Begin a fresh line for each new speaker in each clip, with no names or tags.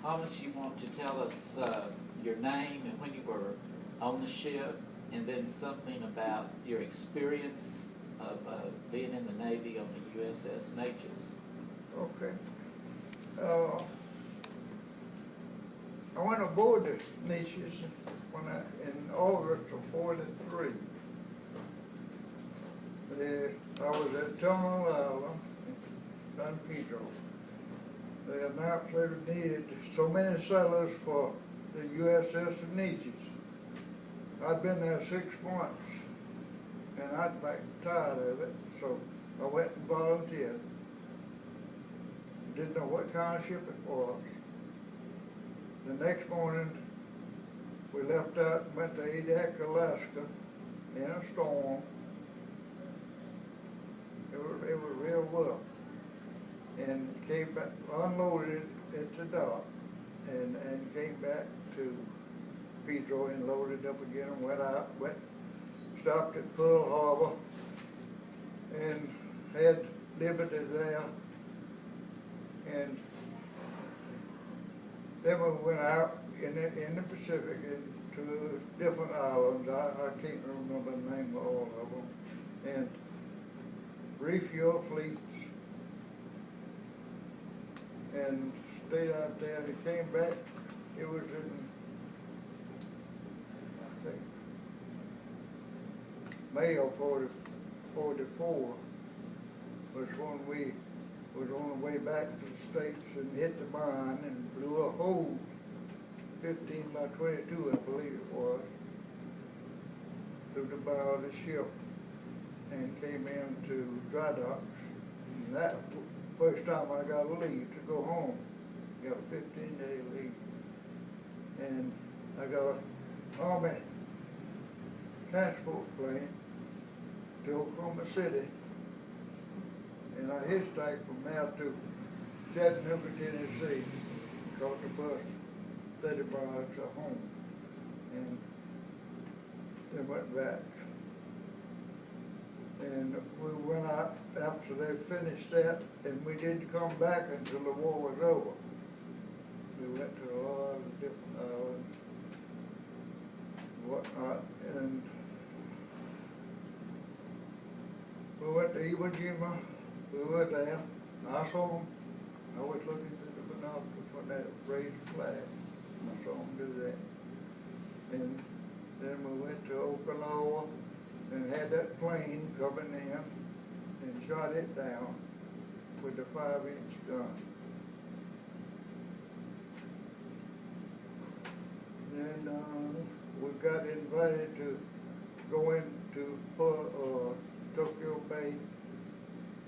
Thomas, you want to tell us your name and when you were on the ship, and then something about your experience of being in the Navy on the USS Natchez.
Okay. I went aboard the Natchez in August of '43. I was at Hanlon Island in San Pedro. They announced they needed so many sailors for the USS Natchez. I'd been there 6 months, and I'd got tired of it, so I went and volunteered. Didn't know what kind of ship it was. The next morning, we left out and went to Adak, Alaska, in a storm. It was real rough. And came back, unloaded at the dock, and came back to Pedro and loaded up again and stopped at Pearl Harbor and had liberty there. And then we went out in the Pacific to different islands. I can't remember the name of all of them. And refuel fleets. And stayed out there and came back. It was in, I think, May of '44 was when we was on the way back to the States and hit the mine and blew a hole, 15 by 22, I believe it was, through the bow of the ship and came into dry docks. And that first time I got a leave to go home. Got a 15-day leave. And I got an Army transport plane to Oklahoma City. And I hitchhiked from there to Chattanooga, Tennessee. Caught the bus 30 miles to home. And then went back. And we went out after they finished that, and we didn't come back until the war was over. We went to a lot of different islands and whatnot, and we went to Iwo Jima. We were there. I saw them. I was looking through the binoculars for that raised flag. I saw them do that. And then we went to Okinawa and had that plane coming in and shot it down with a 5-inch gun. And we got invited to go into Tokyo Bay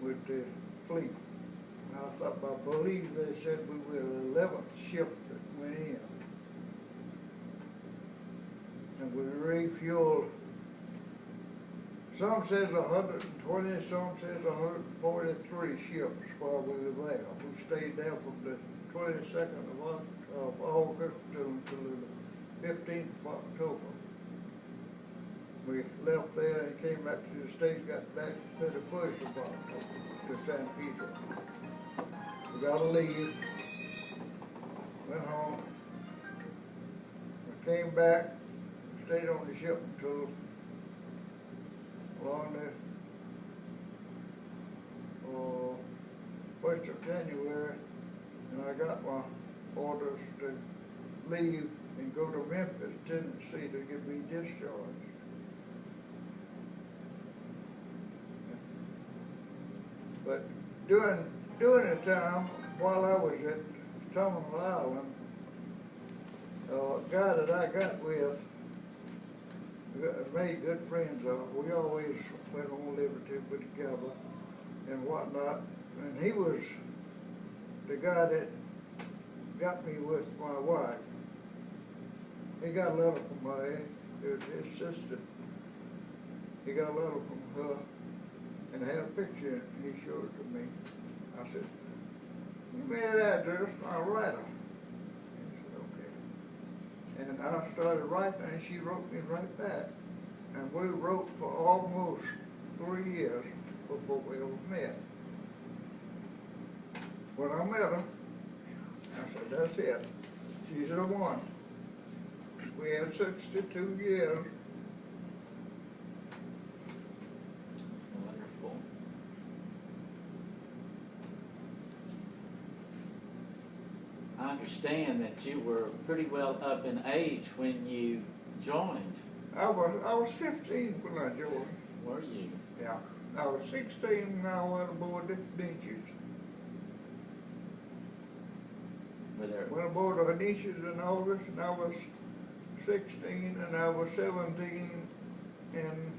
with the fleet. I believe they said we were the 11th ship that went in. And we refueled. Some says 120, some says 143 ships while we were there. We stayed there from the 22nd of August until the 15th of October. We left there and came back to the States, got back to the 1st of October to San Pedro. We got to leave, went home. We came back, stayed on the ship until along the 1st of January, and I got my orders to leave and go to Memphis, Tennessee to get me discharged. But during the time while I was at Thomas Walton, a guy that I got with, made good friends of. We always went on liberty together and whatnot. And he was the guy that got me with my wife. He got a letter from it was his sister. He got a letter from her and had a picture in it, and he showed it to me. I said, "You made an address, I'll write her." He said, "Okay." And I started writing, and she wrote me right back. And we wrote for almost 3 years before we ever met. When I met her, I said, "That's it. She's the one. We had 62 years.
That's wonderful. I understand that you were pretty well up in age when you joined.
I was 15 when I joined.
Were you?
Yeah. I was 16 when I went aboard the Benches.
Were there?
Went aboard the Benches in August, and I was 16, and I was 17 in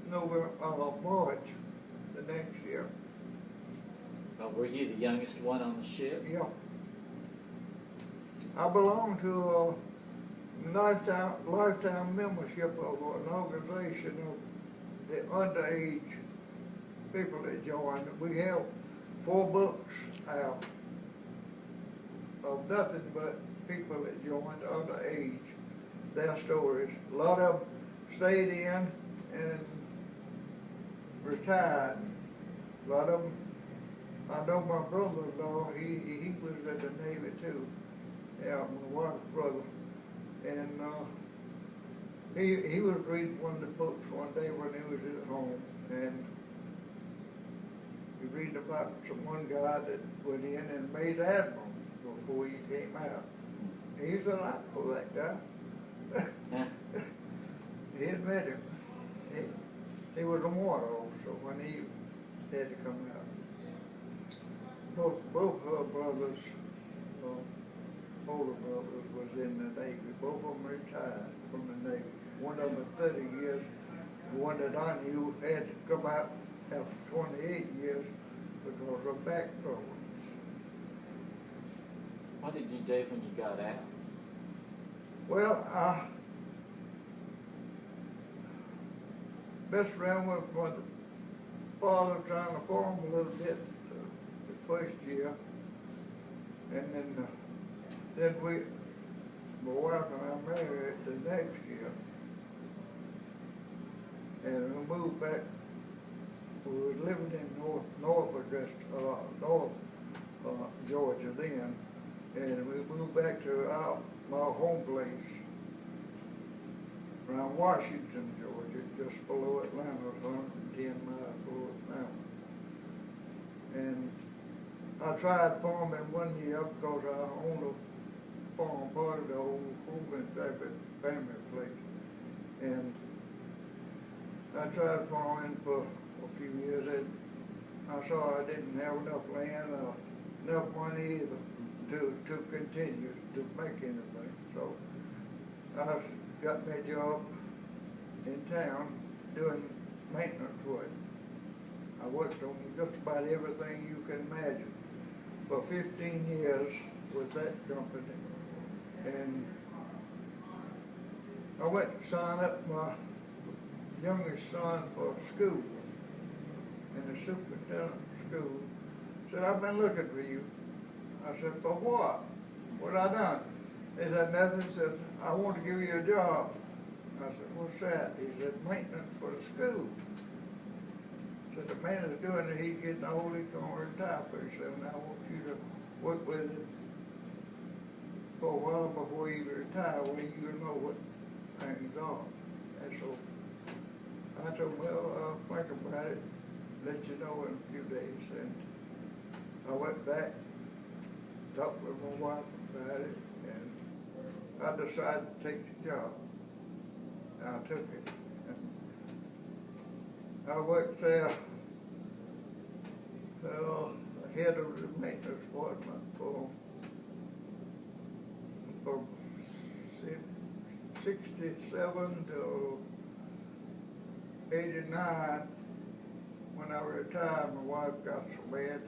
November, March the next year.
Were you the youngest one on the ship?
Yeah. I belong to a lifetime membership of an organization of the underage people that join. We have 4 books out of nothing but people that joined underage, their stories. A lot of them stayed in and retired. A lot of them, I know my brother-in-law, he was at the Navy too. Yeah, my wife's brother. And he was reading one of the books one day when he was at home, and he read about one guy that went in and made admiral before he came out. He said, I know that guy. He had met him. He was a water also when he had to come out. Both her brothers, older brothers, was in the Navy. Both of them retired from the Navy. One of them 30 years. The one that I knew had to come out after 28 years because of back problems.
What did you do when you got out?
Well, I messed around with my father trying to farm a little bit the first year, and then my wife and I married the next year, and we moved back. We was living in North Augusta, North Georgia then, and we moved back to my home place around Washington, Georgia, just below Atlanta, 110 miles below Atlanta. And I tried farming one year because I owned a farm, part of the old Fulton family place. And I tried farming for a few years, and I saw I didn't have enough land or enough money either to continue to make anything. So I got me a job in town doing maintenance work. I worked on just about everything you can imagine for 15 years with that company. And I went to sign up my youngest son for school, in the superintendent school. Said, I've been looking for you. I said, for what? What I done? He said, nothing. He said, I want to give you a job. I said, what's that? He said, maintenance for the school. Said, the man is doing it, he's getting old, he's going to retire pretty soon. I want you to work with him for a while before you retire, where you know what things are. And so I told him, well, I'll think about it, let you know in a few days. And I went back, talked with my wife about it, and I decided to take the job. And I took it. And I worked there, head of the maintenance department for 67 to 89. When I retired, my wife got so bad that,